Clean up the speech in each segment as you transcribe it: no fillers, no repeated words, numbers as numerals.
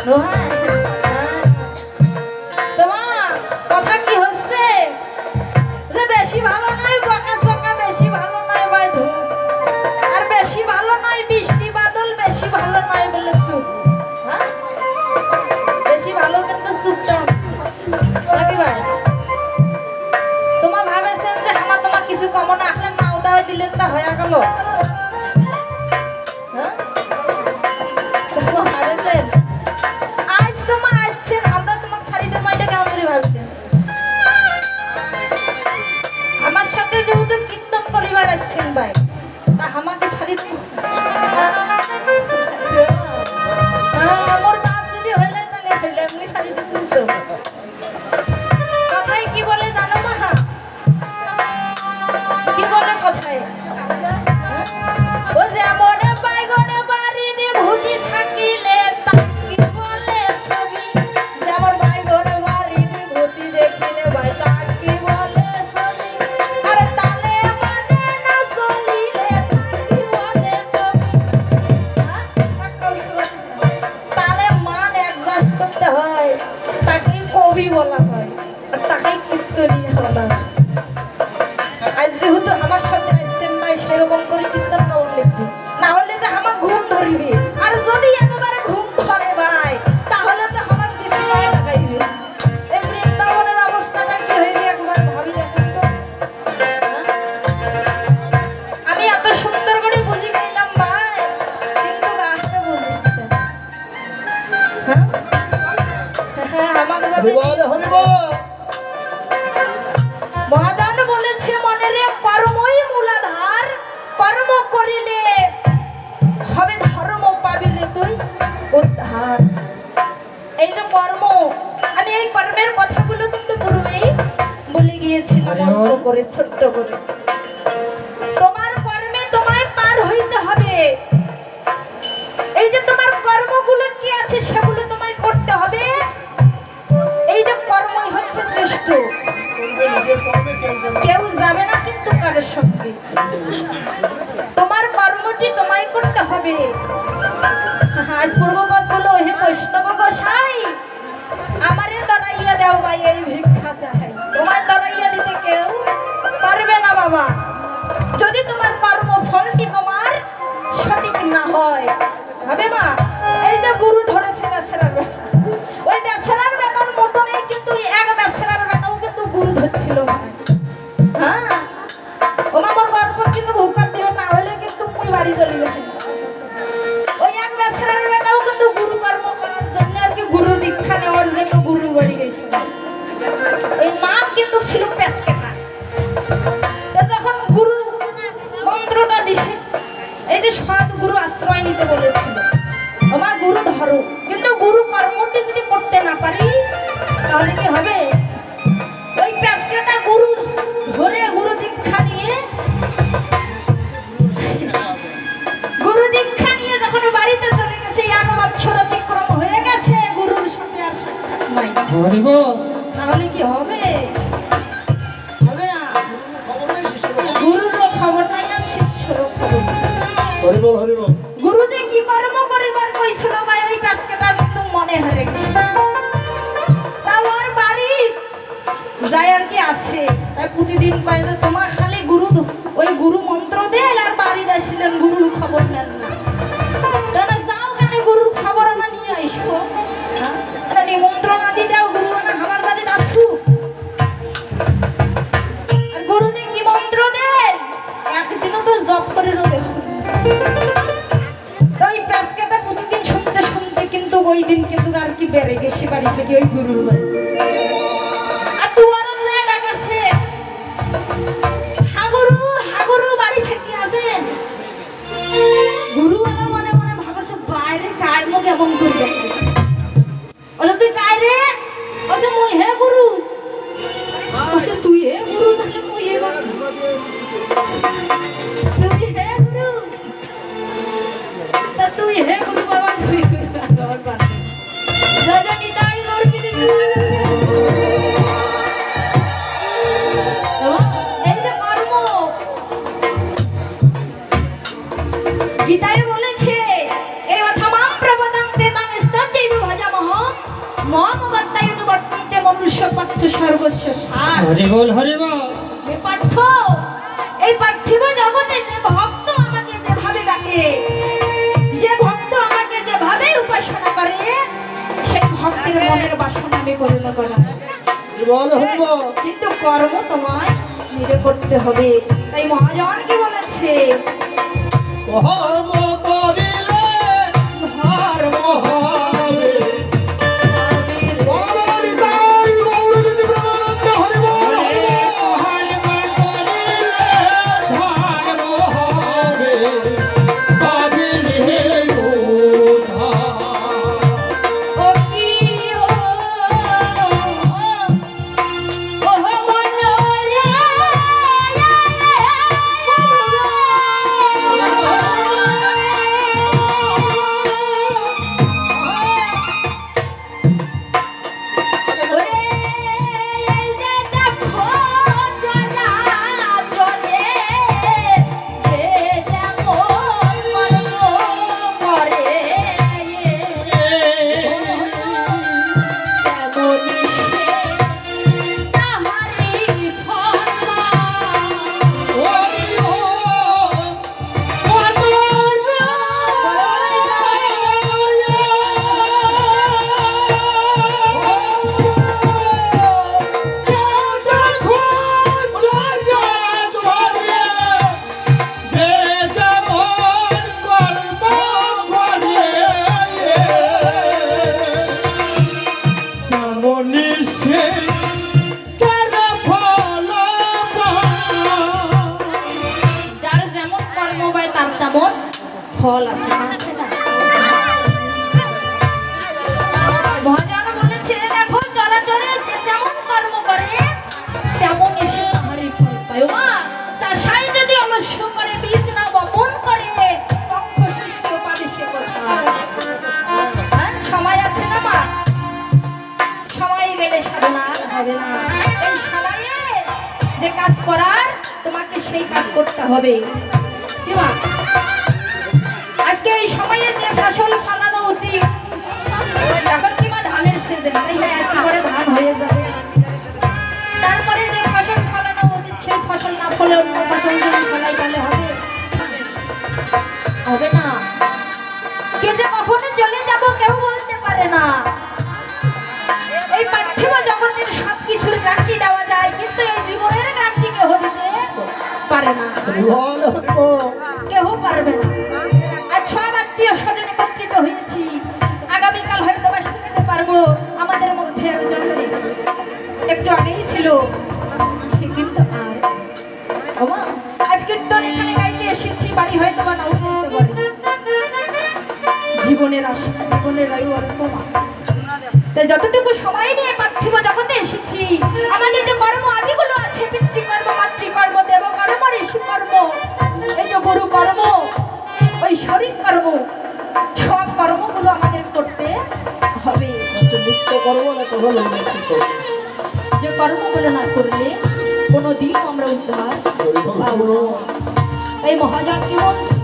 রোহান, তোমার কথা কি হচ্ছে যে বেশি ভালো নয় বকাঝকা, বেশি ভালো নয় বায়ধু, আর বেশি ভালো নয় বৃষ্টি বাদল, বেশি ভালো নয় বলে চুপ। হ্যাঁ, বেশি ভালো কিন্তু চুপটা নাকি ভাই? তোমার ভাবেছেন যে আমার তোমার কিছু কম না আসলে নাও দাও দিলে তা হয়ে গেল। হ্যাঁ, তোমার ভাবেছেন আজ তোমার আসছেন আমরা তোমাকে ছাড়ি দেবো, এটা কেমন করে ভাবছেন? আমার সাথে যেহেতু কীর্তন করিবার আসছেন ভাই, তা আমাকে ছাড়ি দেবো? আমার বাপ যদি হইলে তাহলে হইলে এমনি ছাড়ি দেবো তো। কথায় কি বলে জানো মা? কি বলে কথায়? ও যেমন বাইগনে বাড়িতে ভূতি থাকিলে তাকে বলে ছবি, যেমন বাইগনে বাড়িতে ভূতি দেখিলে ভাই তাকে বলে ছবি, আরে তালে মানে না চলিলে তাকে বলে কবি। তালে মান অ্যাডজাস্ট করতে হয়, তাকে কবি বলা হয়, আর তাকে কীর্তনীয় বলা হয়। আজ যেহেতু আমার সাথে আসছেন ভাই, সেরকম করে কীর্তন গাওয়ার লিখবে, না হলে যে আমার ঘুম ধরবে, আর যদি একেবারে ঘুম ধরে ভাই তাহলে তো আমার বিছানায় লাগাইবে। এই বৃন্দাবনের অবস্থাটা কি হইবে একবার ভাবি দেখুন তো। আমি এত সুন্দর করে বুঝি গেলাম ভাই, কিন্তু গাছটা বুঝি হ্যাঁ হ্যাঁ আমার মহাজন বলেছে মনে রে কর্মই মূলাধার, কর্ম করিলে হবে ধর্ম, পাবিলে তুই উদ্ধার। এই যে কর্ম, আমি এই কর্মের কথাগুলো কিন্তু পূর্বেই বলে গিয়েছিলাম অল্প করে, ছোট্ট করে। তোমার কর্মে তোমায় পার হইতে হবে। এই যে তোমার কর্মগুলো কি আছে সেগুলো তোমায় করতে হবে। এই যে কর্মই হচ্ছে শ্রেষ্ঠ, কেউ যাবে না কিন্তু কারোর সঙ্গে, তোমার কর্মটি তোমায় করতে হবে। আজ পূর্বপদ বলো, হে বৈষ্ণব গোসাই আমারে দাঁড়াইয়া দাও ভাই, এই ভিক্ষা চাই। তোমার দাঁড়াইয়া দিতে কেউ পারবে না বাবা, যদি তোমার কর্ম ফলটি তোমার সঠিক না হয়। হবে মা, এই যে গুরু ধরেছে বেচারার বেটা, ওই বেচারার বেটার মতনই কিন্তু এক বেচারার বেটাও কিন্তু গুরু ধরছিল। হ্যাঁ, ও আমার গর্ব কিন্তু ভোকার দিও, না হলে কিন্তু মুই বাড়ি চলে যাবে। ওই এক বেচারার বেটাও কিন্তু গুরু কর্ম করার জন্য আর কি, গুরু দীক্ষা নেওয়ার জন্য গুরু বাড়ি গেছিল। ওই নাম কিন্তু ছিল পেচকেটা। যখন গুরু মন্ত্রটা দিছে, এই যে সৎ গুরু আশ্রয় নিতে বলেছিল, আমার গুরু ধরো, কিন্তু গুরু কর্মটি যদি করতে না পারি তাহলে কি হবে? ওই পেচকেটা গুরু ধরে গুরু দীক্ষা নিয়ে, গুরু দীক্ষা নিয়ে যখন বাড়িতে চলে গেছে, 1 বছর অতিক্রম হয়ে গেছে, গুরুর সঙ্গে আর সাক্ষাৎ নাই। তাহলে কি হবে? হবে না। গুরুরও খবর নাই আর শিষ্যরও খবর নাই। গুরু যে কি কর্ম করিবার কইছিল ভাই, ওই পেচকেটা কিন্তু মনে হয়ে গেছে। তাও আর বাড়ি যাই আর কি আছে, তাই প্রতিদিন কয় যে তোমার খালি গুরু, ওই গুরু মন্ত্র দেন আর বাড়ি আসিলেন, গুরুর খবর নেন না। তাহলে যাও কেন গুরুর খবর না নিয়ে আইসো, হ্যাঁ নিমন্ত্রণ আদি দাও, গুরু না আমার বাড়ি আসু। আর গুরু যে কি মন্ত্র দেন একদিনও তো জপ করে দেখুন। ওই পেচকাটা প্রতিদিন শুনতে শুনতে কিন্তু ওই দিন কিন্তু আর কি বেড়ে গেছে বাড়ি থেকে ওই গুরুর বাড়ি। আর দুয়ারে যায় ডাকাছে, হাগুরু হাগুরু বাড়ি থেকে আসেন। গুরুওয়ালা মনে মনে ভাবছে বাইরে কার মুখ এমন করে দেখাইছে। বলে তুই কাই রে? বলছে মুই হে গুরু। বলছে তুই হে গুরু, তাহলে মুই হে বাবা। তুই হে গুরু, তা তুই হে গুরু বাবা, তুই গুরু বাবা। জানি তাই করবি না। এই যে কর্ম, গীতায় বলেছে এই কথা মাম প্রবদন্তে তাং স্তজ্জৈব ভজামহ মম বর্তায়ন বর্তন্তে মনুষ্য পার্থ সর্বস্ব সার। হরি বল হরি বল। হে পার্থ, এই পার্থিব জগতে যে ভক্ত আমাকে যেভাবে ডাকে, যে ভক্ত আমাকে যেভাবে উপাসনা করে, সেই ভক্তের মনের বাসনা আমি পূর্ণ করা। কিন্তু কর্ম তোমায় নিজে করতে হবে। তাই মহাজন কি বলেছে, কর্ম করিলে ধর্ম হবে। ফল আছে না? মহাজন বলেছে, দেখো চরাচরে যে যেমন কর্ম করে তেমন এসে তাহারই ফল পায়। মা চাষাই যদি অলস্য করে, বীজ না বপন করে, পক্ষ শস্য পাবে সে কোথায়? সময় আছে না মা? সময় গেলে সাধনা হবে না। এই সময়ে যে কাজ করার তোমাকে সেই কাজ করতে হবে। কি মা, আজকে এই সময়ে যে ফসল ফলানো উচিত, এখন কি মা ধানের সিজন, তাই না? একেবারে ধান হয়ে যাবে, তারপরে যে ফসল ফলানো উচিত সেই ফসল না ফলে অন্য ফসল যদি ফলাই তাহলে হবে? হবে না। কে যে কখনো চলে যাব কেউ বলতে পারে না। এই পার্থিব জগতের সবকিছুর গ্যারান্টি দেওয়া যায়, কিন্তু এই জীবনের গ্যারান্টি কেউ দিতে পারে না, কেউ পারবে না। আজ সব আত্মীয় স্বজন একত্রিত হয়েছি, আগামীকাল হয়তো বা শুনতে পারবো আমাদের মধ্যে একজন একটু আগেই ছিল, সে কিন্তু আর আজ কীর্তন এখানে গাইতে এসেছি, বাড়ি হয়তো বা নাও বলতে পারে। জীবনের আশা, জীবনের আয়ু অল্প মা। তাই যতটুকু সময় নিয়ে পার্থিব জগতে এসেছি, আমাদের যে কর্ম আদিগুলো আছে, পিতৃকর্ম, মাতৃকর্ম, দেবকর্ম, ঋষিকর্ম, এই যে গুরু কর্ম, ওই শরীর কর্ম, সব কর্মগুলো আমাদের করতে হবে। যে কর্মগুলো না করলে কোনোদিন আমরা উদ্ধার পাবো না। তাই মহাজন কি বলছে,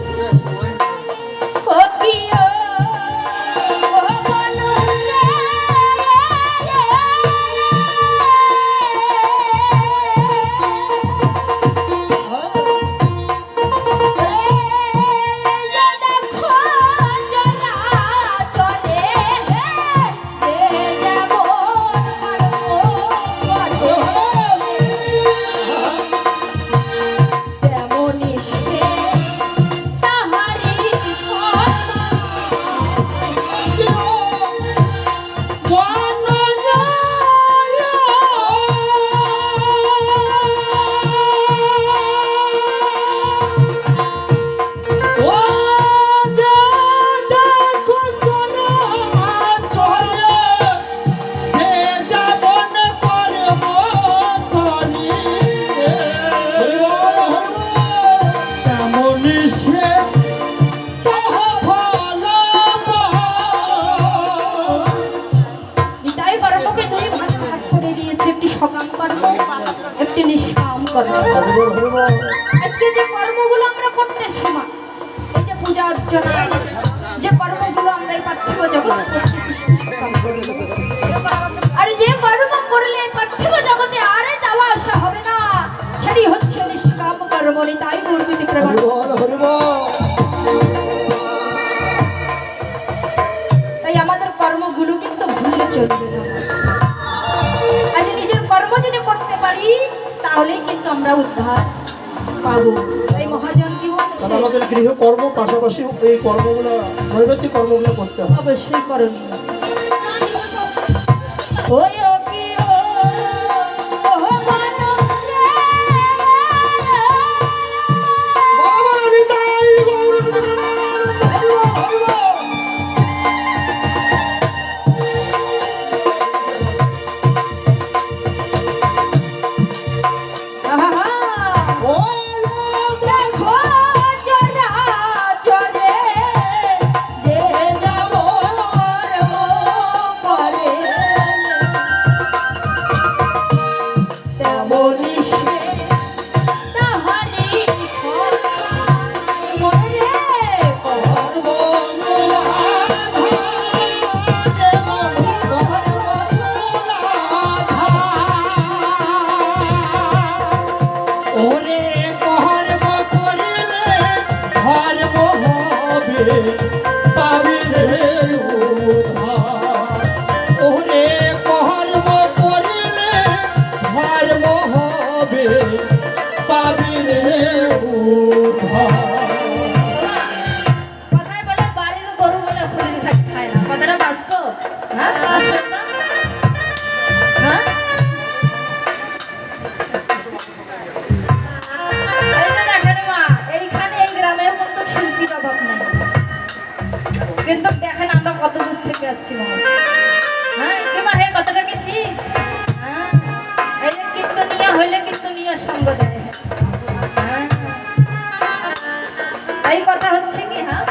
আজকে যে কর্মগুলো আমরা করতেছি মা, এই যে পূজা অর্চনা, যে কর্মগুলো আমরা এই পার্থিব জগতে করতেছি সেটা সব কর্ম। আর যে কর্ম করলে এই পার্থিব জগতে আরে যাওয়া আসা হবে না সেটি হচ্ছে নিষ্কাম কর্মণি। তাই গুরুবিধি প্রমাণ। হরিবল হরিবল। তাই আমাদের কর্মগুলো কিন্তু ভুললে চলবে না। আজ নিজের কর্ম যদি করতে পারি তাহলেই কিন্তু আমরা উদ্ধার পাবো। তাই মহাজন কি বলছে? তাহলে আমাদের গৃহকর্ম পাশাপাশি এই কর্মগুলো নৈবেদ্যিক কর্মগুলো করতে হবে। অবশ্যই করণীয়। ওই ও কি ও বাবা নিতাই গৌর প্রেমানন্দ হরিবল হরিবল। ও দেখো জরা জরে যে যাব করে তেমনি সে তাহারি মরে ওরে কর্ম করিলে ধর্ম হবে পাবিলে উদ্ধার। ওরে কর্ম করিলে ধর্ম হবে পাবিলে উদ্ধার। কথায় বলে বাড়ির গরু বলে খুলি খায় না। কথাটা বাস্তব? হ্যাঁ বাস্তব না? হ্যাঁ এই যে দেখেন মা, এইখানে এই গ্রামেও কিন্তু শিল্পীর অভাব নাই। কিন্তু দেখেন আমরা কত দূর থেকে আসছি মা। হ্যাঁ কি মা, এই কথাটা কি ঠিক? হ্যাঁ এই যে কীর্তনিয়া হইলে কীর্তনিয়া সঙ্গ দেয়। হ্যাঁ এই কথা হচ্ছে কি? হ্যাঁ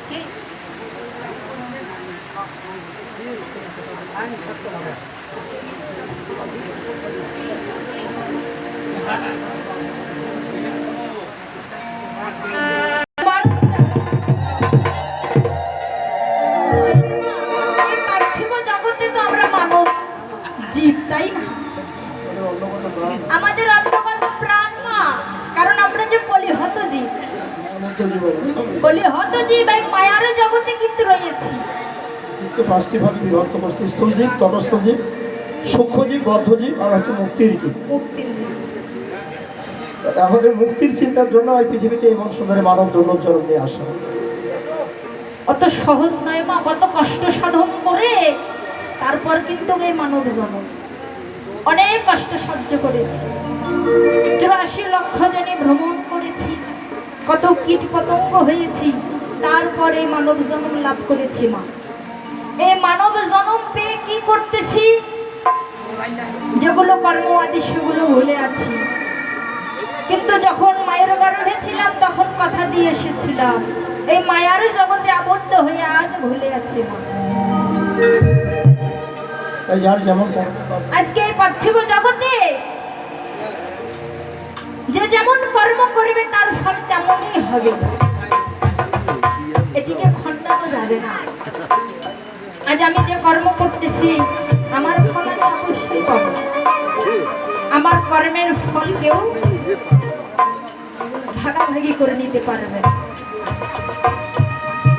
কি? এই পার্থিব জগতে তো আমরা মানব জীব, তাই না? আমাদের অন্তর্গত প্রাণ মা, কারণ আমরা যে কলিহত জীব। কলিহত জীব এই মায়ার জগতে কিন্তু রয়েছি। জীবকে 5টি ভাগে বিভক্ত করছে: স্থূলজীব, তটস্থজীব, সূক্ষ্মজীব, বদ্ধজীব আর হচ্ছে মুক্তির জীব। মুক্তির জীব। আমাদের মুক্তির চিন্তার জন্য এই পৃথিবীতে এবং সুন্দর মানব দুর্লভ জন্ম নিয়ে আসা। অত সহজ নয় মা, কত কষ্ট সাধন করে তারপর কিন্তু এই মানব জন্ম। অনেক কষ্ট সহ্য করেছি, 84 লক্ষ জনে ভ্রমণ করেছি, কত কীট পতঙ্গ হয়েছি, তারপরে মানব জন্ম লাভ করেছি মা। এই মানব জন্ম পেয়ে কি করতেছি? যেগুলো কর্ম আদি সেগুলো ভুলে আছি। কিন্তু যখন মায়ের গর্ভে ছিলাম তখন কথা দিয়ে এসেছিলাম, এই মায়ার জগতে আবদ্ধ হয়ে আজ ভুলে আছি মা। তাই যার যেমন কর্ম আজকে এই পার্থিব জগতে যে যেমন কর্ম করবে তার ফল তেমনই হবে, এটিকে খণ্ডানো যাবে না। আজ আমি যে কর্ম করতেছি আমার ফল আমি অবশ্যই পাবো। আমার কর্মের ফল কেউ ভাগাভাগি করে নিতে পারবে না।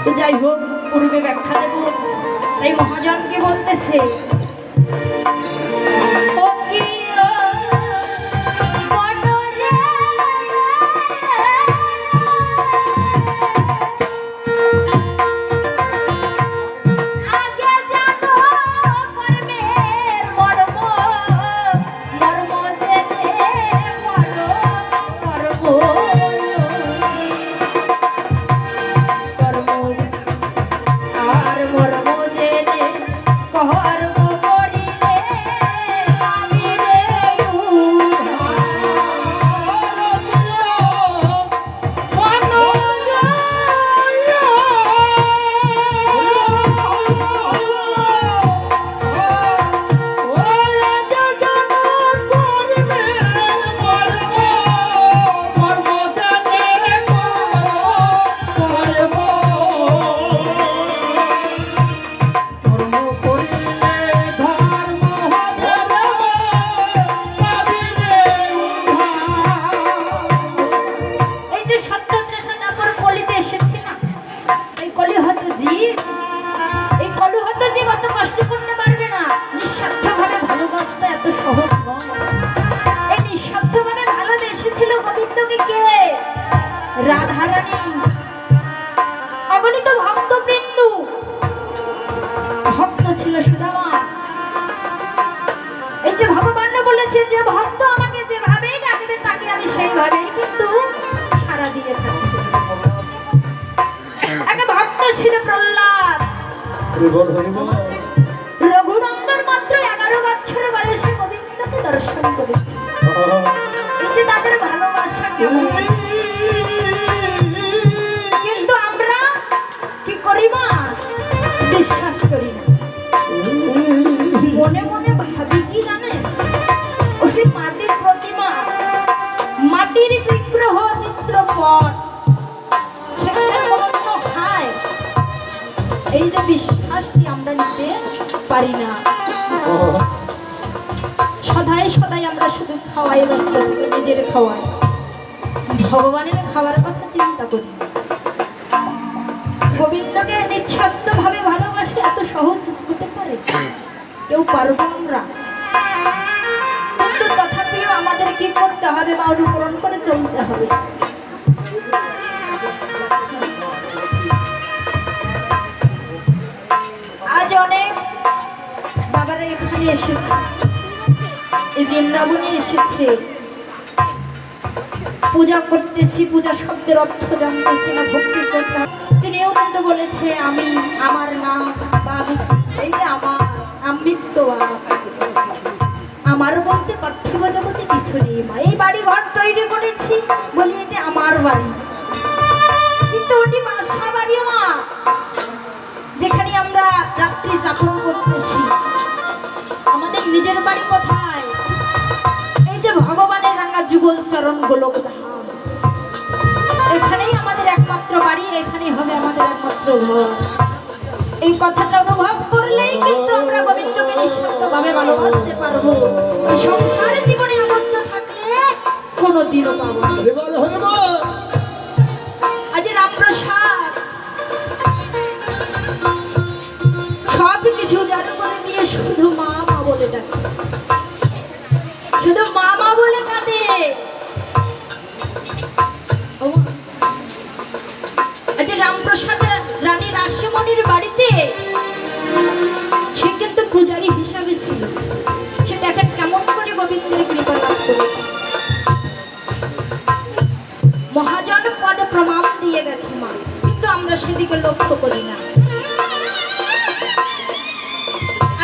তো যাই হোক, পূর্বে ব্যাখ্যা দেব। এই মহাজনকে বলতেছে, ও কি ও বনরে, আগে জানো কর্মের মর্ম, মর্ম জেনে করো কর্ম, কর্ম আর মর্ম জেনে কর্ম করিলে রাধারানী অগণিত ভক্তবৃন্দ ভক্ত ছিল সুদামা। এই যে ভগবান বলেছে যে ভক্ত আমাকে যেভাবে ডাকবে তাকে আমি সেইভাবেই কিন্তু সাড়া দিয়ে থাকি। এক ভক্ত ছিল প্রহ্লাদ। হরিবল হরিবল। রঘুনন্দন মাত্র 11 বছর বয়সে গোবিন্দকে দর্শন করেছে। এই যে তাদের ভালোবাসা কেমন। কিন্তু আমরা কি করি মা, বিশ্বাস করি না। মনে মনে ভাবি কি জানে, ওই মাটির প্রতিমা, মাটির বিগ্রহ, চিত্রপট সেখানে কোনো খায়, এই যে বিশ্বাসটি আমরা নিতে পারি না। সদাই সদাই আমরা শুধু খাওয়াই ব্যস্ত থেকে নিজের খাওয়াই, ভগবানের খাওয়ার কথা চিন্তা করি। গোবিন্দকে নিঃস্বার্থ ভাবে ভালোবাসে এত সহজ হতে পারে? কেউ পারবো আমরা? কিন্তু তথাপিও আমাদের কি করতে হবে বা অনুকরণ করে চলতে হবে। আজ অনেক বাবারা এখানে এসেছে, এই বৃন্দাবনে এসেছে, পূজা করতেছি, পূজা শব্দের অর্থ জানতেছি না, ভক্তি শ্রদ্ধা। তিনিও কিন্তু বলেছে আমি, আমার নাম বা আমি, এই যে আমার আমৃত্য, আমার বলতে পার্থিব জগতে কিছু নেই মা। এই বাড়ি ঘর তৈরি করেছি বলি এটা আমার বাড়ি, কিন্তু ওটি বাসা বাড়ি মা, যেখানে আমরা রাত্রি যাপন করতেছি। আমাদের নিজের বাড়ি কোথায়? এই যে ভগবানের রাঙা যুগল চরণ গোলক ধাম, এখানেই আমাদের একমাত্র বাড়ি, এখানেই হবে আমাদের একমাত্র ঘর। এই কথাটা অনুভব করলেই কিন্তু আমরা গোবিন্দকে নিঃস্বার্থভাবে ভালোবাসতে পারবো। এই সংসারে জীবনে আবদ্ধ থাকলে কোনোদিনও পাবো না। হরিবল হরিবল। আজ রামপ্রসাদ সব কিছু জাদু করে দিয়ে শুধু মা মা বলে ডাকে, শুধু মা মা বলে কাঁদে। আজ রামপ্রসাদ রানী রাসমণির বাড়িতে সে কিন্তু পূজারী হিসাবে ছিল। সে দেখেন কেমন করে গোবিন্দের কৃপা লাভ করেছে। মহাজন পদে প্রমাণ দিয়ে গেছে মা, কিন্তু আমরা সেদিকে লক্ষ্য করি না।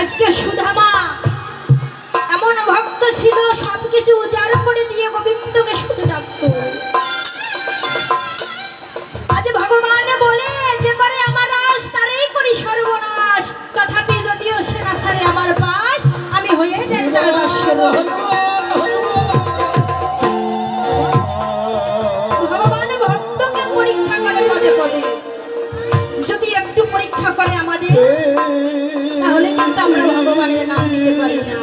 আজকে সুধামা এমন ভক্ত ছিল, সবকিছু উজাড় করে দিয়ে গোবিন্দকে শুধু ডাকতো। আজ ভগবান বলে যে করে আমার আশ তারই করি সর্বনাশ, তথাপি যদিও সে না ছাড়ে আমার পাশ, আমি হয়ে যাই তার দাস্য। ভগবান ভক্তকে পরীক্ষা করে পদে পদে, যদি একটু পরীক্ষা করে আমাদের, তাহলে কিন্তু আমরা ভগবানের নাম নিতে পারি না,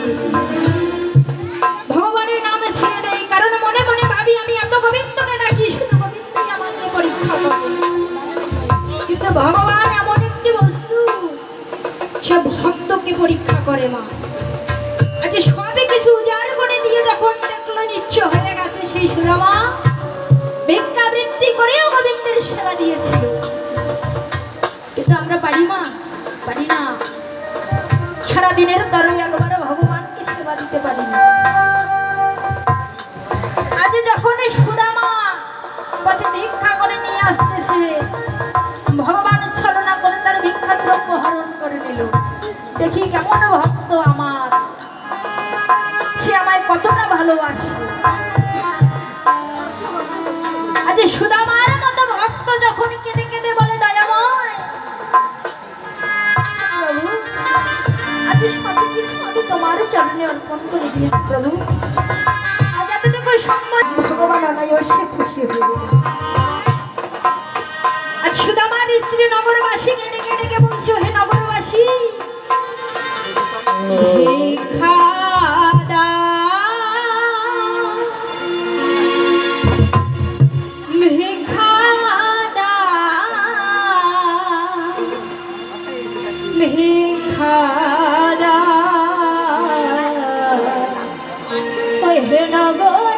ভগবানের নামে ছেড়ে দেই। কারণ মনে মনে ভাবি আমি এত গোবিন্দকে ডাকি, শুধু গোবিন্দই আমাকে পরীক্ষা করে। কিন্তু ভগবান এমন একটি বস্তু, সে ভক্তকে পরীক্ষা করে মা। আজ সবই কিছু উজাড় করে দিয়ে যখন দেখলো নিচ্ছ হয়ে গেছে, সেই সুদামা ভিক্ষাবৃত্তি করেও গোবিন্দের সেবা দিয়েছিল। কিন্তু আমরা পারি মা, পারি না। সারাদিনের তরই একবারও ভগবানকে সেবা দিতে পারি না। আজ যখন সুদামা পথে ভিক্ষা করে নিয়ে আসতেছে, ভগবান ছলনা করে তার ভিক্ষা দ্রব্য হরণ করে নিল। দেখি কেমন ভক্ত আমার, সে আমায় কতটা ভালোবাসে। আজ সুদামার মতো ভক্ত যখন কেঁদে কেঁদে বলে দয়াময় প্রভু, আজ সবকিছু আমি তোমার চরণে অর্পণ করে দিয়েছি প্রভু, আজ এতটুকু সম্মান, ভগবান অনায়াসে খুশি হয়ে যায়। আজ সুদামার স্ত্রী নগরবাসী কেটে কেটে বলছে, হে নগরবাসী, ভিক্ষা দাও, ভিক্ষা দাও, ভিক্ষা দাও, হে নগরবাসী।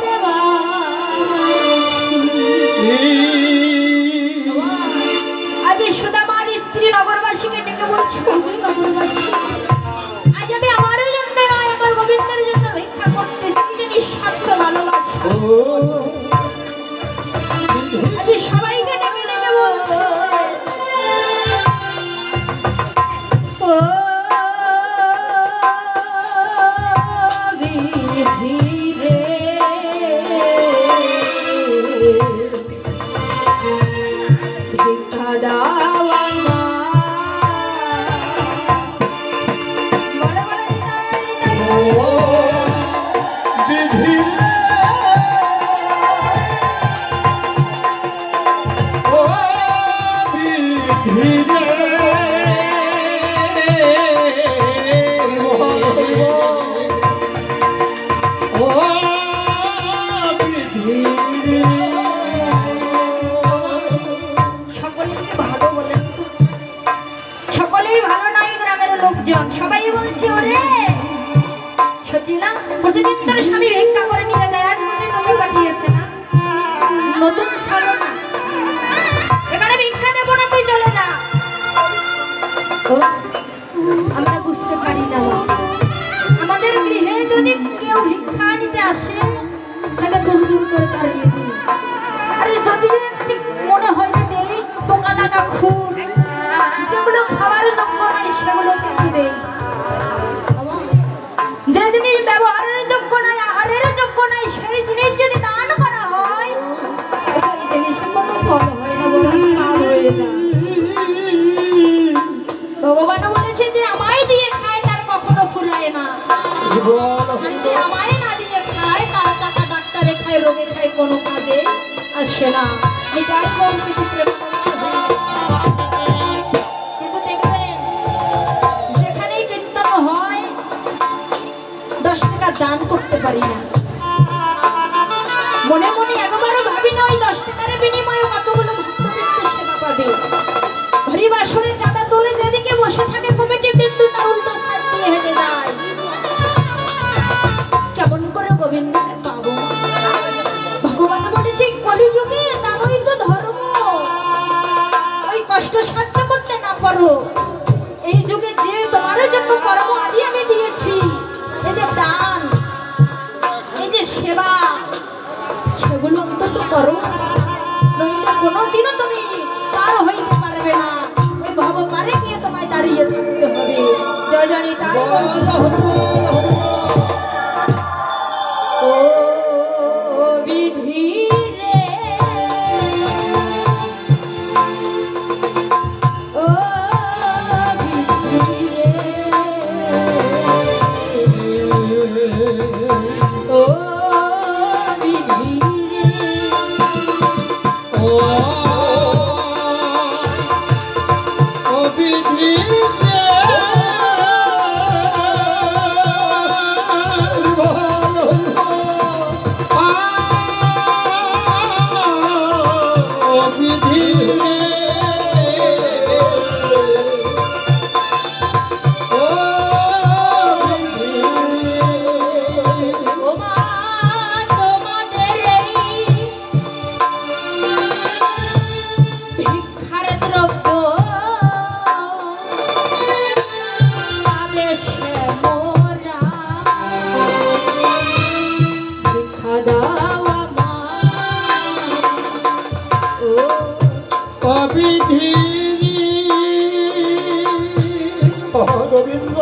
আজ সবাইকে ডেকে ডেকে বলছে ও বিধি রে ভিক্ষা দাও বড় বড় ও বিধি রে, ও বিধি রে, ও বিধি রে। সকলেই ভালো বলেন তো? সকলেই ভালো নয় গ্রামের লোকজন সবাই বলছে ওরে সচিলা প্রতিদিন তোর স্বামী ভিক্ষা করে নিয়ে যায় আজ বুঝি তোকে পাঠিয়েছে না নতুন ছাড়ো না এখানে ভিক্ষা দেবো না তুই চলে যা ও, আমরা বুঝতে পারি না আমাদের গৃহে যদি কেউ ভিক্ষা নিতে আসে তাহলে দূর দূর করে তাড়িয়ে দিই আরে যদি ঠিক মনে হয় যে দেই পোকা লাগা খুব যেগুলো খাবার যোগ্য নয় সেগুলো কিন্তু দেই যে জিনিস ব্যবহারের যোগ্য নয় আহারের যোগ্য নয় সেই জিনিস যদি দান করা হয় ওই জিনিসে কোনো ফল হয় না বরং কাল হয়ে যায় ভগবান বলেছে যে আমায় দিয়ে খায় তার কখনো ফুরায় না আর যে আমায় না দিয়ে খায় তার টাকা ডাক্তারে খায় রোগে খায় কোনো কাজে আসে না এটাই কোন কিছু কিন্তু দেখবেন যেখানেই কীর্তন হয় 10 টাকা দান করতে পারি না মনে মনে একবারও ভাবি না ওই 10 টাকার বিনিময়ে কতগুলো ভক্তবৃন্দ সেবা পাবে হরিবাসরে চাঁদা তোলে যেদিকে বসে থাকে কমিটি বৃন্দ তার উল্টো সাইড দিয়ে হেঁটে যায় কেমন করে গোবিন্দকে পাবো ভগবান বলেছে কলিযুগে দানই তো ধর্ম ওই কষ্ট সাধ্য করতে না পারো এই যুগে যে তোমার জন্য কর্ম আদি আমি দিয়েছি এই যে দান এই যে সেবা সেগুলো অন্তত করো নইলে কোনোদিনও তুমি পার হইতে পারবে না ওই ভগবানে গিয়ে তোমায় দাঁড়িয়ে থাকতে হবে জয় জয় তাই ও বিধি রে ও বিধি রে ও বিধি রে ও বিধি রে, ও বিধি রে, ও বিধি রে। ও মা তোমাদের এই ভিক্ষার দ্রব্য পাবে সে মোরা ভিক্ষা দাও আমার ও অবিধি গোবিন্দ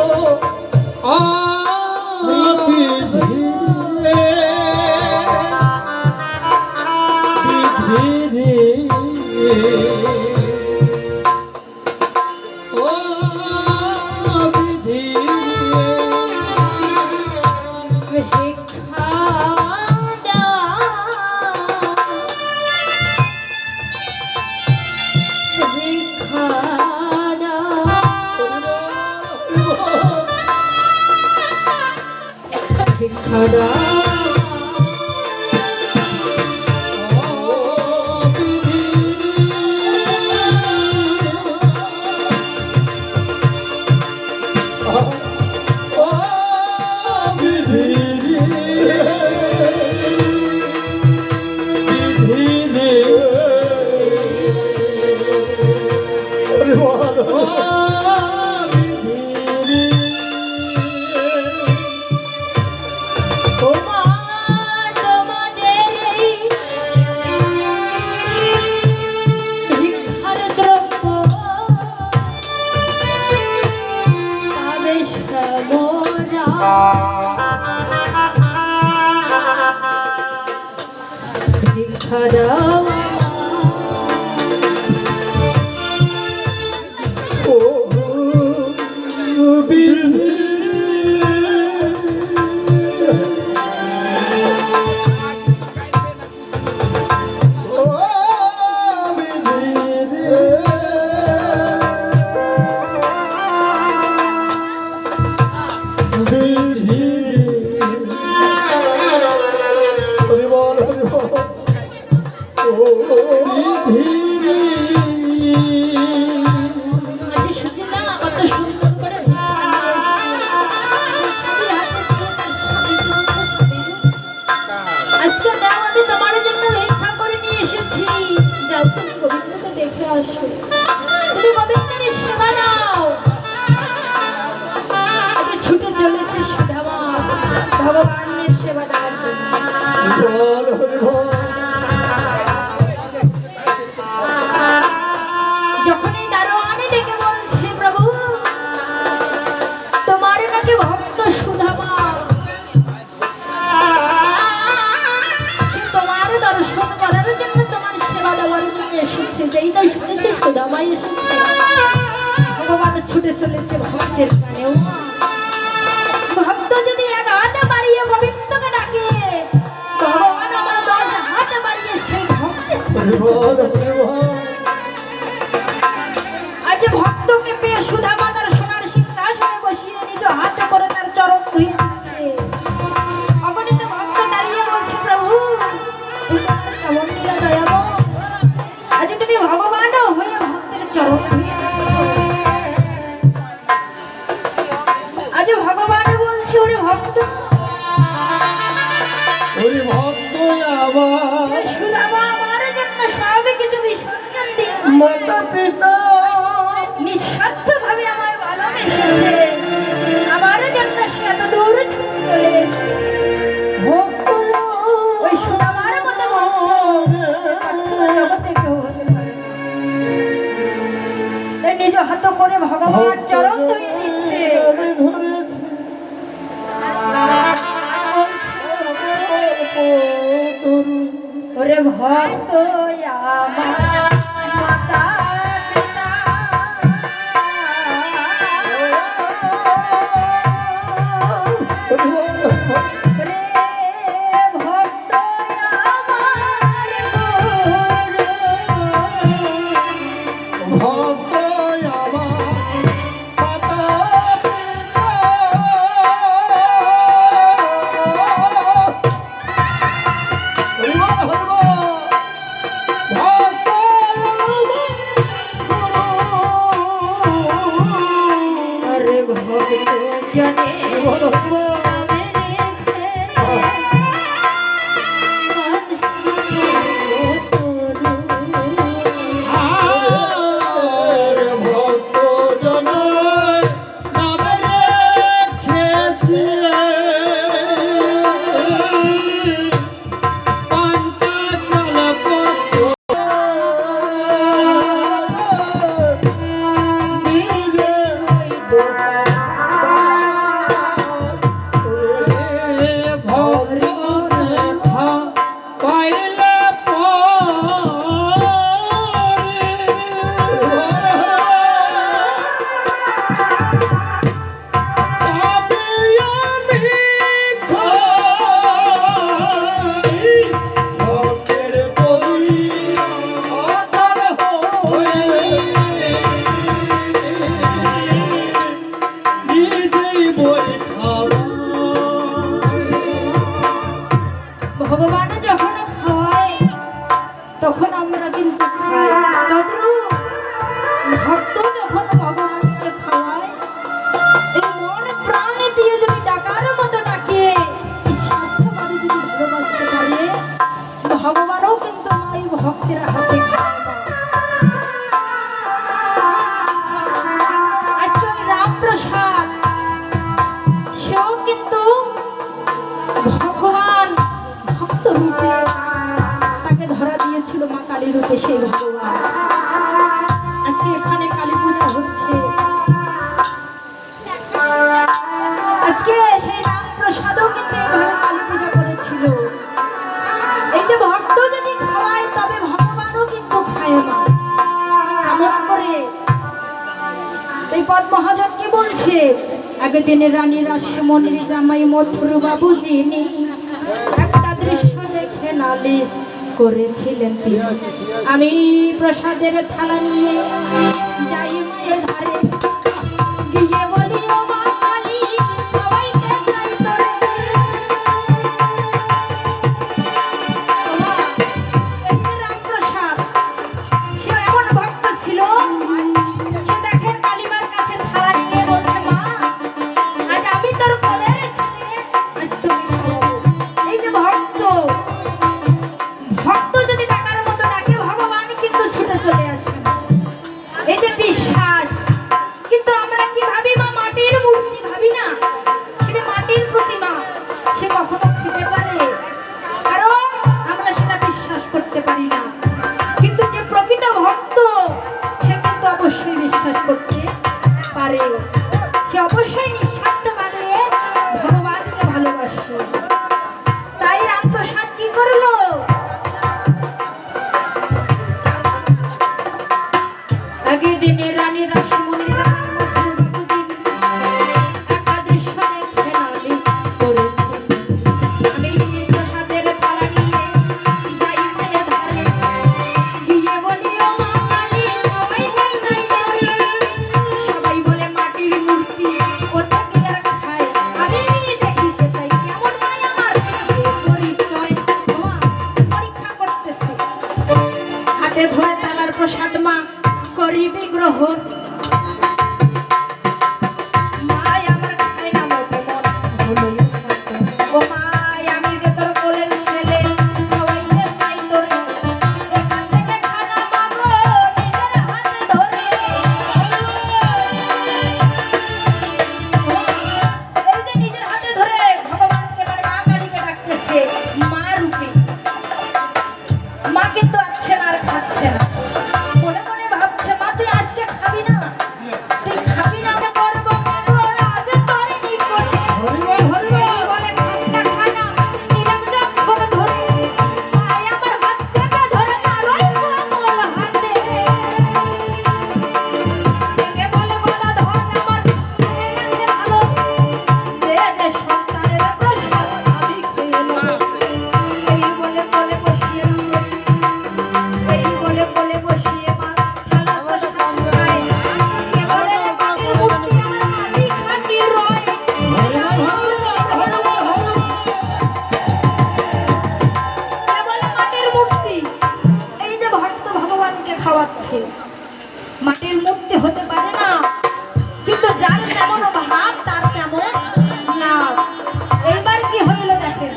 অবিধি রে, বিধি রে, ও বিধি রে, ভিক্ষা দাও ভিক্ষা দাও ভিক্ষা দাও ও আজ সুচিতা অত সুন্দর করে আজকে দাও আমি তোমার জন্য ভিক্ষা করে নিয়ে এসেছি। যাও তুমি গোবিন্দকে দেখে আসো, তুমি গোবিন্দের সেবা দাও। আজ ছুটে চলেছে সুধামা ভগবানের সেবা দেওয়ার জন্য। বল হরি বল। যখন এই দারোয়ানে ডেকে বলছে প্রভু তোমার নাকি ভক্ত সুধামা, সে তোমার দর্শন করার জন্য তোমার সেবা দেওয়ার জন্য এসেছে। যেই না শুনেছে সুধামাই এসেছে, ভগবান ছুটে চলেছে ভক্তের প্রাণেও। ভক্ত যদি এক হাতে বাড়িয়ে গোবিন্দকে ডাকে, ভগবান আমার 10 হাত বাড়িয়ে সেই ভক্তের হরি বল হরি বল। আজ ভক্তকে পেয়ে সুধামা তার সোনার সিংহাসনে বসিয়ে নিজ হাতে করে তার চরণ ধুয়ে দিচ্ছে। অগণিত ভক্ত দাঁড়িয়ে বলছে প্রভু এ তোমার কেমন লীলা দয়াময়, আজ তুমি ভগবানও হয়ে ভক্তের চরণ ধুয়ে দিচ্ছ। আজ ভগবান বলছে ওরে ভক্ত, ওরে ভক্ত আমার যে সুধামা আমার জন্য সব কিছু বিসর্জন দিয়ে মাতা পিতা নিঃস্বার্থ ভাবে আমায় ভালোবেসেছে, আমার জন্য সে এত দূর ছুটে চলে এসেছে। ভক্ত ওই সুধামার মতো ভক্ত জগতে কেউ হতে পারে না। তাই নিজ হাত করে ভগবান চরণ ধুয়ে দিচ্ছে। আমি ধরেছি ওরে ভক্ত আমার মাতা পিতা, ওরে ভক্ত আমার গুরু। ভক্ত আমার মাতা পিতা। হরি বল হরি বল। ভক্ত আরে ভক্ত জনে আমার হরি বল। ভক্ত জনের ভক্তের কবি অচল হয়ে ভগবান যখন খাওয়ায় তখন আমরা কিন্তু খাই, তদ্রূপ ভক্ত যখন ভগবানকে খাওয়ায় এই মন প্রাণ দিয়ে যদি ডাকার মতো ডাকে, এই স্বার্থভাবে যদি ভালোবাসতে পারে, ভগবানও কিন্তু ওই ভক্তের হাতে খাওয়ায়। আজকে ওই রামপ্রসাদ সেও কিন্তু ভগবান ভক্ত রূপে তাকে ধরা দিয়েছিল মা কালী রূপে সেই ভগবান। আজকে এখানে কালী পূজা হচ্ছে, আজকে সেই রামপ্রসাদও কিন্তু এইভাবে কালী পূজা করেছিল। এই যে ভক্ত যদি খাওয়ায় তবে ভগবানও কিন্তু খায় না, কেমন করে? এই পদ মহাজন কি বলছে? একদিনের রানী রাসমণির জামাই মথুর বাবু যিনি একটা দৃশ্য দেখে নালিশ করেছিলেন তিনি। আমি প্রসাদের থালা নিয়ে যাই মায়ের ধারে, গিয়ে বলি ও মা কালী সবাইকে খাই তোরে। ও মা, এই যে রামপ্রসাদ চলে আসে এই যে বিশ্বাস। কিন্তু আমরা কি ভাবি মা মাটির মূর্তি ভাবি না, সেটা মাটির প্রতিমা, সে কখনো খেতে পারে? কারণ আমরা সেটা বিশ্বাস করতে পারি না। কিন্তু যে প্রকৃত ভক্ত সে কিন্তু অবশ্যই বিশ্বাস করতে পারে, সে অবশ্যই নিঃস্বার্থভাবে ভগবানকে ভালোবাসে। তাই রামপ্রসাদ কি করলো? আগের দিনে রানী রাসমণি একাদেশ্বরে ফেরালি করেছে। আমি প্রসাদের থালা নিয়ে যাইতে ধারে গিয়ে বলি ও মা কালী সবাই যাইতে, সবাই বলে মাটির মূর্তি কোথাকে আর খায়, আমি দেখিতে চাই কেমন হয় আমার পরিচয়। মা পরীক্ষা করতেছে, হাতে ধরে তালার প্রসাদ মা করিবে গ্রহণ। মাই আমার খাই না মন হলো ও মাই আমি যে তোর কোলের ছেলে সবাইকে চাই তোরে, এখান থেকে খানা মাগো নিজের হাতে ধরে। এই যে নিজের হাতে ধরে ভগবানকে মানে মা কালীকে ডাকতেছে মা রূপে। মা কিন্তু আসছে না আর খাচ্ছে না, মনে মনে ভাবছে মা তুই আজকে খাবি না, তুই খাবি না আমি করবো আজ তোর নিকটে বলে খানা খানা নিলাম যখন ধরে মাই আমার বাচ্চাকে ধরে মারোই কোমল হাতে। কে বলে বলা ধন আমার গেছে ভালো, দে সন্তানের প্রসাদ আমি খেয়ে নেব। এই বলে বলে বসিয়ে এই বলে বলে বসিয়ে মা থালা প্রসাদ খায়। কে বলে রে মাটির মূর্তি আমার মাটি খাটি রয়, কে বলে মাটির মূর্তি। এই যে ভক্ত ভগবানকে খাওয়াচ্ছে, মাটির মূর্তি হতে পারে না, কিন্তু যার যেমন ভাব তার তেমন লাভ। এইবার কি হইল দেখেন,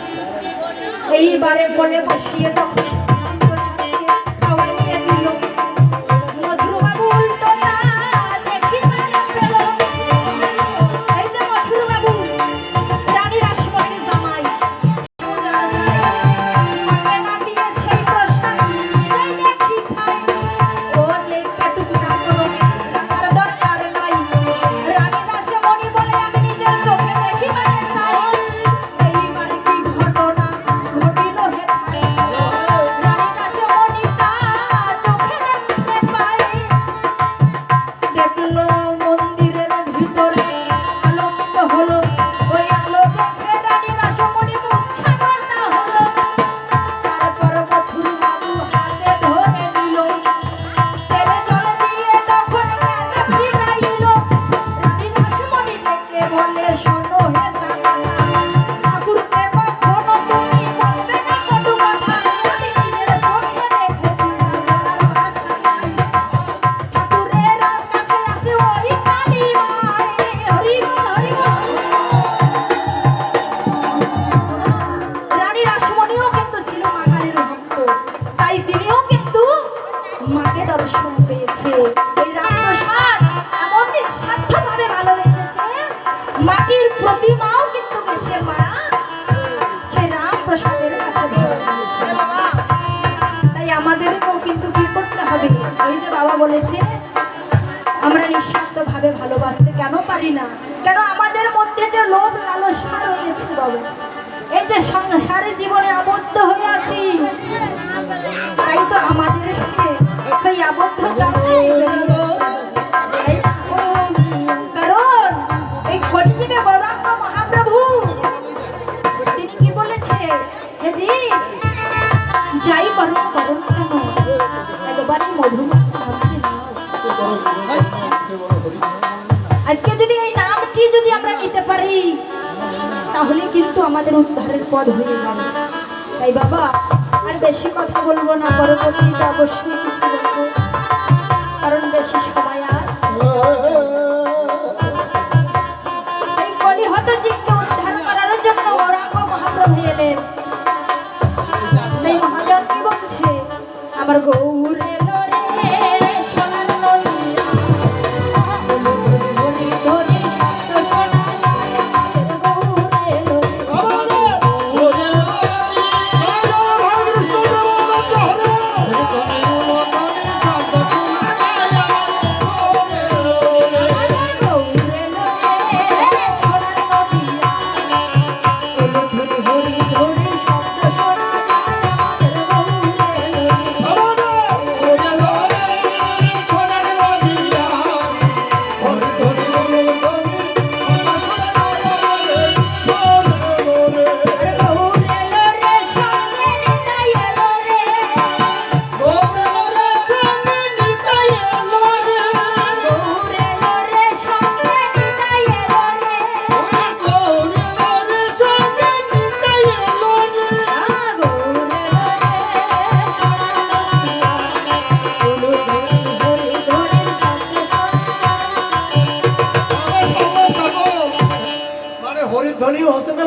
এইবারে বলে বসিয়ে যখন খাওয়াইয়ে দিল, মধুবাবু উল্টো না দেখি মেরে পেল। এই যে মধুবাবু রানী রাসমণি জামাই সোজা যায়, আমাকে না দিয়ে সেই প্রসাদ নিজেই দেখি খায়। ও যে পেটুক না কোনো রাখার দরকার নাই, রানী রাসমণি বলে আমি নিজের চোখে দেখি মেরে চাই। এইবার কি ঘটনা ঘটিল হে ভাই, রানী রাসমণি তা চোখে দেখতে পায়। দেখলো মন্দিরের ভিতরে আলোকিত হলো, ওই আলো দেখে রানী রাসমণি মুচ্ছাদন না হলো। তারপর মধুবাবু হাতে ধরে নিল, তেলে জলে দিয়ে তখন কাছে ফিরাইল। রানী রাসমণি দেখে বলে শোনো হে জামাতা, ঠাকুরকে কখনো তুমি বলবে না কটু কথা, আমি নিজের চোখে দেখেছি জানার ভাষা নাই। ঠাকুরের কাছে আছে ওই কালী মাই, হরি বল হরি বল। রানী রাসমণিও কিন্তু ছিল মা কালীর ভক্ত, তাই তিনিও কিন্তু মাকে দর্শন পেয়েছে। এই রামপ্রসাদ এমন নিঃস্বার্থভাবে ভালোবেসেছে, মাটির প্রতিমাও কিন্তু সে মা সেই রামপ্রসাদের কাছে ধরে নিয়েছে। তাই আমাদেরকেও কিন্তু কি করতে হবে, ওই যে বাবা বলেছে আমরা নিঃস্বার্থভাবে ভালোবাসতে কেন পারি না? কেন আমাদের মধ্যে যে লোভ লালসা রয়েছে বাবা, এই যে সংসারে জীবনে আবদ্ধ হয়ে আছি, তাই তো আমাদেরকে ওই আবদ্ধ জাল থেকে বেরিয়ে আসতে হবে, তাই না? কারণ এই কলিযুগে গৌরাঙ্গ মহাপ্রভু তিনি কি বলেছে, হে জি যাই করো করো না কেন একবারই মধুমাখা নামটি নাও। আজকে যদি এই নামটি যদি আমরা নিতে পারি তাহলে কিন্তু আমাদের উদ্ধারের পথ হয়ে যাবে। তাই বাবা আর বেশি কথা বলবো না, পরবর্তীতে অবশ্যই কিছু বলবো, কারণ বেশি সময় আর এই কলিহত জীবকে উদ্ধার করার জন্য গৌরাঙ্গ মহাপ্রভু এলেন। তাই মহাজন কি বলছে, আমার গৌর এলো রে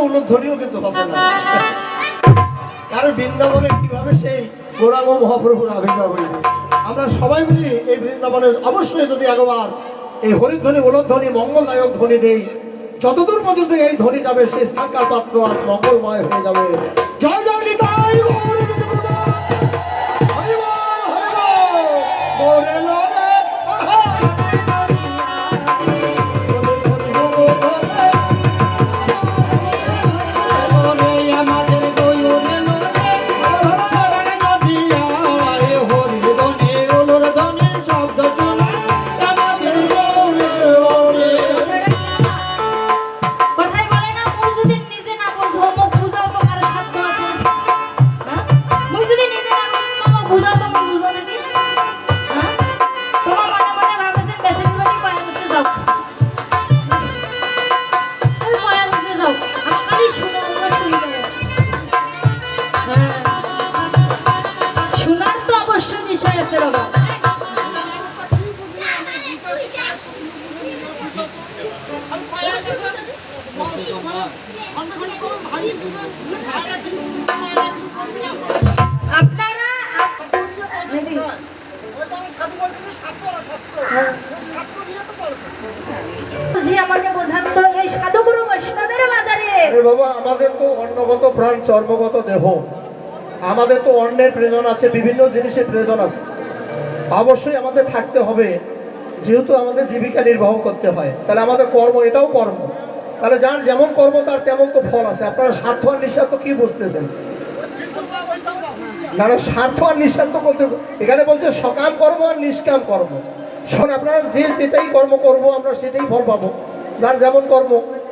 উলুধ্বনিও কিন্তু বাঁচে না। কারণ বৃন্দাবনে কিভাবে সেই গৌরাঙ্গ মহাপ্রভুর আবির্ভাব হইবে। আমরা সবাই মিলে এই বৃন্দাবনে অবশ্যই যদি একবার এই হরিধ্বনি উলুধ্বনি মঙ্গলদায়ক ধ্বনি দেই, যতদূর পর্যন্ত এই ধ্বনি যাবে সেই স্থানকার পাত্র আজ মঙ্গলময় হয়ে যাবে। জয় জয় নিতাই গৌর বিষ্ণু। হরি বল, হরি বল। মোরে লোরে, আহা। ওরে আমাদের গয়ুরে লোরে সারা নদিয়া আয় হরির ধ্বনি ওলোর ধ্বনি শব্দ শুনে আমাদের গয়ুরে লোরে। কথাই বলে না, মুই যদি নিজে না বুঝবো মুখ বুঝাও তো কারো সাধ্য আছে না? হ্যাঁ? মুই যদি নিজে না বুঝবো মামা বুঝাও তো মুই বুঝো নাকি? হ্যাঁ? তোমার মনে মনে ভাবছেন বেসিন বাড়ি কয়ালুতে যাও। ওই কয়ালুতে যাও। আমার খালি শুনে ওগুলো শুনে যাবে। হ্যাঁ। শোনার তো অবশ্যই বিষয় আছে বাবা। আপনারা বুঝি আমাকে বোঝান তো এই সাধুগুরু বৈষ্ণবের বাজারে আরে বাবা, আমাদের তো অন্নগত প্রাণ, চর্মগত দেহ, আমাদের তো অন্নের প্রয়োজন আছে, বিভিন্ন জিনিসের প্রয়োজন আছে। অবশ্যই আমাদের থাকতে হবে, যেহেতু আমাদের জীবিকা নির্বাহ করতে হয়, তাহলে আমাদের কর্ম এটাও কর্ম। তাহলে যার যেমন কর্ম তার তেমন তো ফল আছে। আপনারা স্বার্থ আর নিঃস্বার্থ কি বুঝতেছেন? না না, স্বার্থ আর নিঃস্বার্থ বলতে এখানে বলছে সকাম কর্ম আর নিষ্কাম কর্ম। শোন, আপনারা যে যেটাই কর্ম করব আমরা সেটাই ফল পাবো। যার যেমন কর্ম,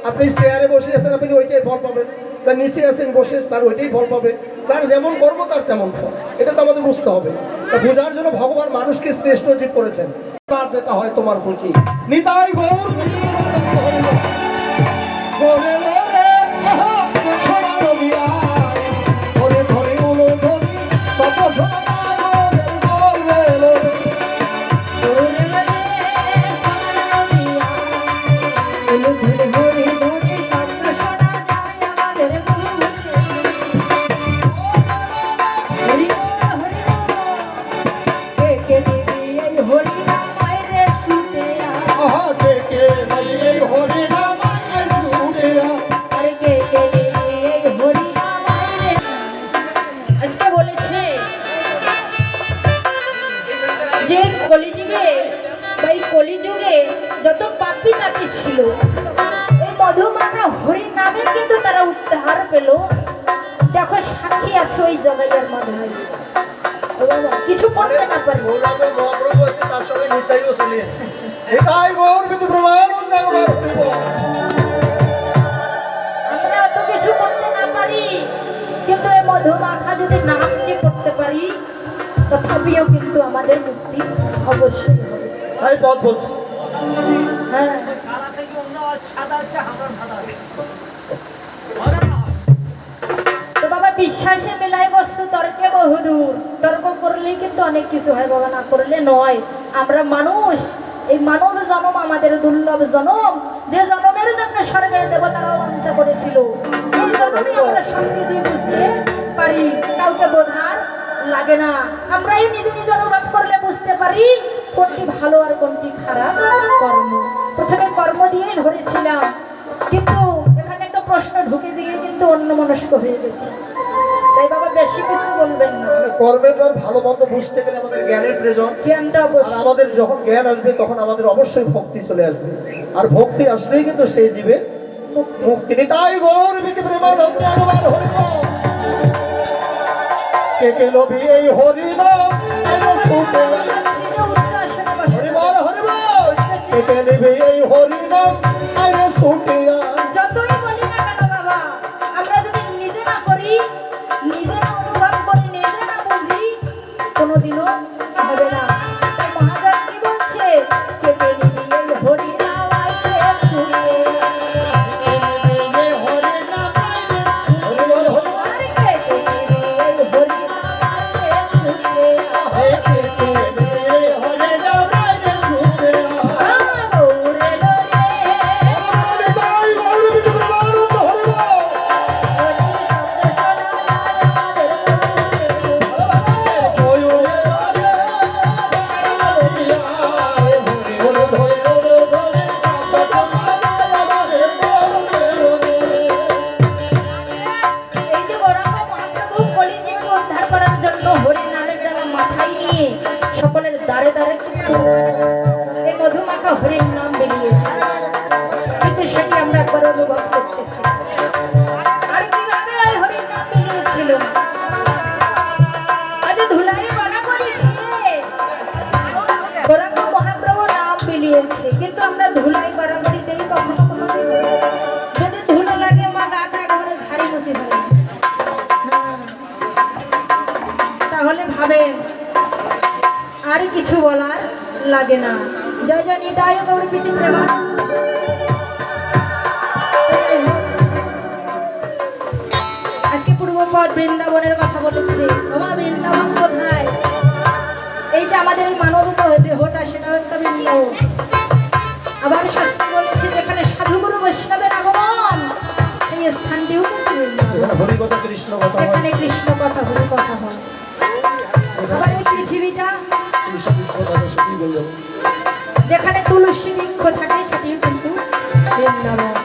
আপনি চেয়ারে বসে আছেন আপনি ওইটাই ফল পাবেন, যার নিচে আছেন বসে তার ওইটাই ফল পাবে। যার যেমন কর্ম তার তেমন ফল, এটা তো আমাদের বুঝতে হবে। তা বোঝার জন্য ভগবান মানুষকে শ্রেষ্ঠ জীব করেছেন। তার যেটা হয় তোমার খুশি। নিতাই গৌর গোরে গোরে, আহা, সোনা নদিয়া, ধরে ধরে উলো ধরি, শত সোনা গোরে গোরে। আহা, দেখে নদী হরি নাম আইলো ছুটিয়া। আজকে বলেছে যে কলিযুগে বা এই কলিযুগে যত পাপী তাপী ছিল এই মধুমাখা হরি নামে কিন্তু তারা উদ্ধার পেল। দেখো সাক্ষী আছে ওই জগাইয়ের মাথায়। ও বাবা, কিছু করতে না পারবো। গৌরাঙ্গ মহাপ্রভু আছে, তার সঙ্গে নিতাইও চলে যাচ্ছে। নিতাই গৌর বিন্দু ব্রহ্মানন্দ একবার হরিব। আমরা অত কিছু করতে না পারি, কিন্তু এই মধুমাখা যদি নামটি করতে পারি তথাপিও কিন্তু আমাদের মুক্তি অবশ্যই হবে। তাই পথ বলছে। হ্যাঁ, তো বাবা বিশ্বাসে মেলাই বস্তু তর্কে বহুদূর। তর্ক করলেই কিন্তু অনেক কিছু হয় বাবা, না করলে নয়। আমরা মানুষ, এই মানব জন্ম আমাদের দুর্লভ জন্ম, যে জন্মের জন্য স্বর্গের দেবতারাও বাঞ্ছা করেছিল। এই জন্মে আমরা সব কিছুই বুঝতে পারি, কাউকে বোঝার লাগে না। আমরাই নিজে নিজে অনুভব করলে বুঝতে পারি কোনটি ভালো আর কোনটি খারাপ কর্ম। প্রথমে কর্ম দিয়ে ধরেছিলাম, কিন্তু এখানে একটা প্রশ্ন ঢুকে দিয়ে কিন্তু অন্যমনস্ক হয়ে গেছে। তাই বাবা বেশি কিছু বলবেন না। কর্মের ভালো মন্দ বুঝতে গেলে আমাদের জ্ঞানের প্রয়োজন। জ্ঞানটা আর অবশ্যই। আমাদের যখন জ্ঞান আসবে তখন আমাদের অবশ্যই ভক্তি চলে আসবে। আর ভক্তি আসলেই কিন্তু সেই জীবের মুক্তি। নিতাই গৌর বিন্দু ব্রহ্মানন্দ একবার হরিব। কে কে লোভী এই হরি নাম হরিবল হরিবল। কে কে লোভী এই হরি নাম আরে ছুটিয়া। যতই বলি না কেন বাবা, আমরা যদি নিজে না করি, নিজে না অনুভব করি, নিজে না বুঝি, কোনোদিনও হবে না। তাই মহাজন কি বলছে? কে কে নিয়ে হরি নাম আইতে ছুটিয়ে। হরিবল হরিবল। আর কে কে নিয়ে হরি নাম আইতে ছুটিয়ে। কে কে লোভী হরি নাম আরে ছুটিয়া। গৌরে লোরে নিতাই গৌর বিন্দু ব্রহ্মানন্দ হরিবল। দাঁড়ে দাঁড়ে এই মধুমাখা হরির নাম বেরিয়েছে, কিন্তু সেটি আমরা একবার অনুভব করতেছি। আর কিভাবে ওই হরির নাম বেরিয়েছিল? আজ ধুলাই গড়া করে খেয়ে গৌরাঙ্গ মহাপ্রভু নাম বেরিয়েছে, কিন্তু আমরা ধুলাই গড়া করি দেই কখনো কখনো। যদি ধুলো লাগে মা গাটা একেবারে ঝাড়ি মুছে ফেলে। তাহলে ভাবেন আর কিছু বলার লাগে না। জয় জয় নিতাই গৌর প্রীতি প্রেমানন্দ। আজকে পূর্বপদ বৃন্দাবনের কথা বলেছে। ওমা বৃন্দাবন কোথায়? এই যে আমাদের এই মানবত দেহটা, সেটাও একটা বৃন্দাবন। আবার শাস্ত্র বলেছে যেখানে সাধুগুরু বৈষ্ণবের আগমন, সেই স্থানটিও কিন্তু বৃন্দাবন। হরিকথা কৃষ্ণ কথা হয়, এখানে কৃষ্ণ কথা হরি কথা হয়। আবার এই পৃথিবীটা সেটি বললাম। যেখানে তুলসী বৃক্ষ থাকে সেটিও কিন্তু বৃন্দাবন।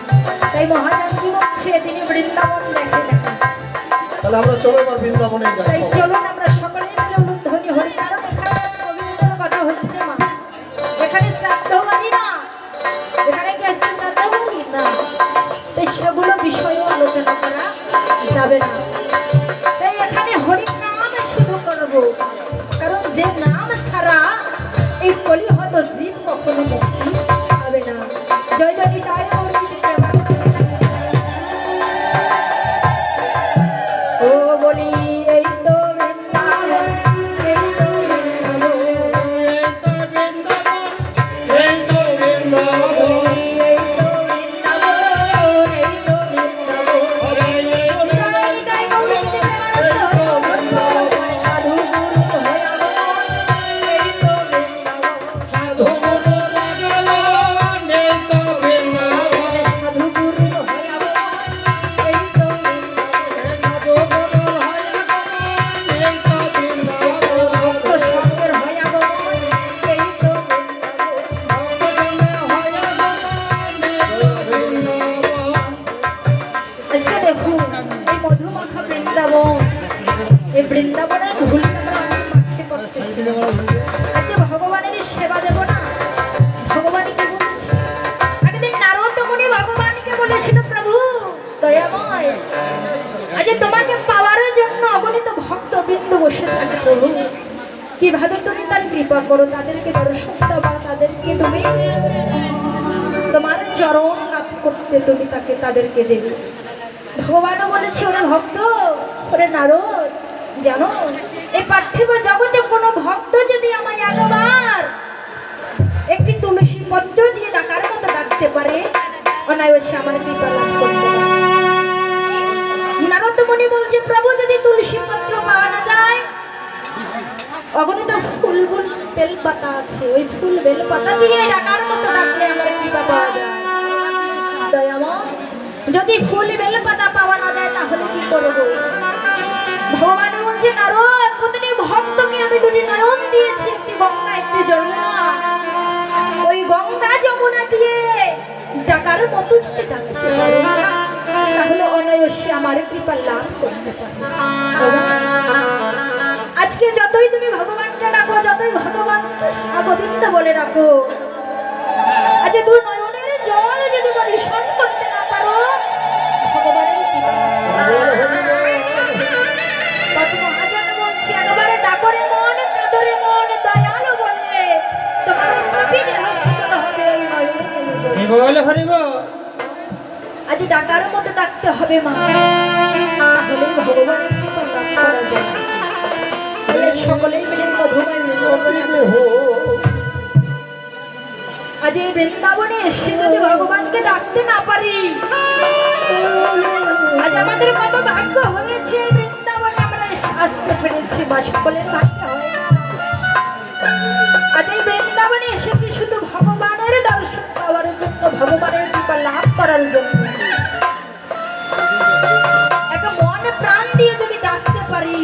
তাই মহারাজ কি বলছে, তিনি বৃন্দাবন দেখে দেখেন। তাহলে আমরা চলো এবার বৃন্দাবনে যাই। তাই চলুন আমরা সকলে মিলে উলুধ্বনি হরি। কারণ এখানে পবিত্র কথা হচ্ছে মা, এখানে শ্রাদ্ধ বাড়ি না, এখানে কি আজকে শ্রাদ্ধ বাড়ি না, তাই সেগুলো বিষয়েও আলোচনা করা যাবে না। তাই এখানে হরি নাম শুরু করবো, কারণ যে নাম ছাড়া এই কলিহত জীব কখনো মুক্তি পাবে না। জয় জয় নিতাই গৌর প্রীতি প্রেমানন্দ। ও বলি এই তো বৃন্দাবন, এই তো বৃন্দাবন, এই তো বৃন্দাবন, এই তো বৃন্দাবন, এই তো বৃন্দাবন। নিতাই গৌর প্রীতি প্রেমানন্দ। সাধু গুরু হয়ে আগমন, এই তো বৃন্দাবন। সাধু গুরু হয়ে আগমন, এই তো বৃন্দাবন। ভক্ত সঙ্গের হয়ে আগমন, এই তো আজকে দেখুন এই মধুমাখা বৃন্দাবন, এই বৃন্দাবনের ধুলি আমরা অনেক মাখতে করতেছি। আজকে ভগবানের সেবা দেব না, ভগবান কি বলেছে? একদিন নারদ মুনি ভগবানকে বলেছিল, প্রভু দয়াময়, আজ তোমাকে পাওয়ার জন্য অগণিত ভক্ত বৃন্দ বসে থাকে, প্রভু কিভাবে তুমি তার কৃপা করো, তাদেরকে দর্শন দেবা, তাদেরকে তুমি তোমার চরণ লাভ করতে তুমি তাদেরকে দেবে। ভগবানও বলেছে, ওরে ভক্ত, ওরে নারদ, জানো এই পার্থিব জগতে কোনো ভক্ত যদি আমায় একবার একটি তুলসী পত্র দিয়ে ডাকার মতো ডাকতে পারে, অনায়াসে আমার কৃপা লাভ করতে পারে। নারদ মুনি বলছে, প্রভু যদি তুলসী পত্র পাওয়া না যায়, অগণিত ফুল বেল পাতা আছে, ওই ফুল বেল পাতা দিয়ে ডাকার মতো ডাকলে আমার কৃপা পাওয়া যায়। দয়াময়, যদি ফুল বেল পাতা পাওয়া না যায় তাহলে কি করবো? ভগবান বলছে, নারদ, প্রতিটি ভক্তকে আমি দুটি নয়ন দিয়েছি, একটি গঙ্গা একটি যমুনা। ওই গঙ্গা যমুনা দিয়ে ডাকার মতো যদি ডাকতে পারো, তাহলে অনায়াসে আমার কৃপা লাভ করতে পারো। আজকে যতই তুমি ভগবানকে ডাকো, যতই ভগবানকে গোবিন্দ বলে ডাকো, আজ দু নয়নের জল যদি পরিশোধ করতে না পারো, ভগবানের কৃপা কত মহাজন বলছে, একবারে ডাকরে মন, কাদরে মন, দয়ালু বলে তোমার পাপী দেহ শীতল হবে ওই নয়নের জলে। বলে হরি বল। আজ ডাকার মতো ডাকতে হবে মা, তাহলে ভগবানের কৃপা লাভ করা যায়। তাহলে সকলেই মিলে মধুময় বৃন্দাবনে আজ এই বৃন্দাবনে এসে যদি ভগবানকে ডাকতে না পারি, আজ আমাদের কত ভাগ্য হয়েছে এই বৃন্দাবনে আমরা আসতে পেরেছি, বা সকলের ভাগ্য হয় না। আজ এই বৃন্দাবনে এসেছি শুধু ভগবানের দর্শন পাওয়ার জন্য, ভগবানের কৃপা লাভ করার জন্য। একটা মন প্রাণ দিয়ে যদি ডাকতে পারি,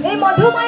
এই মধুময়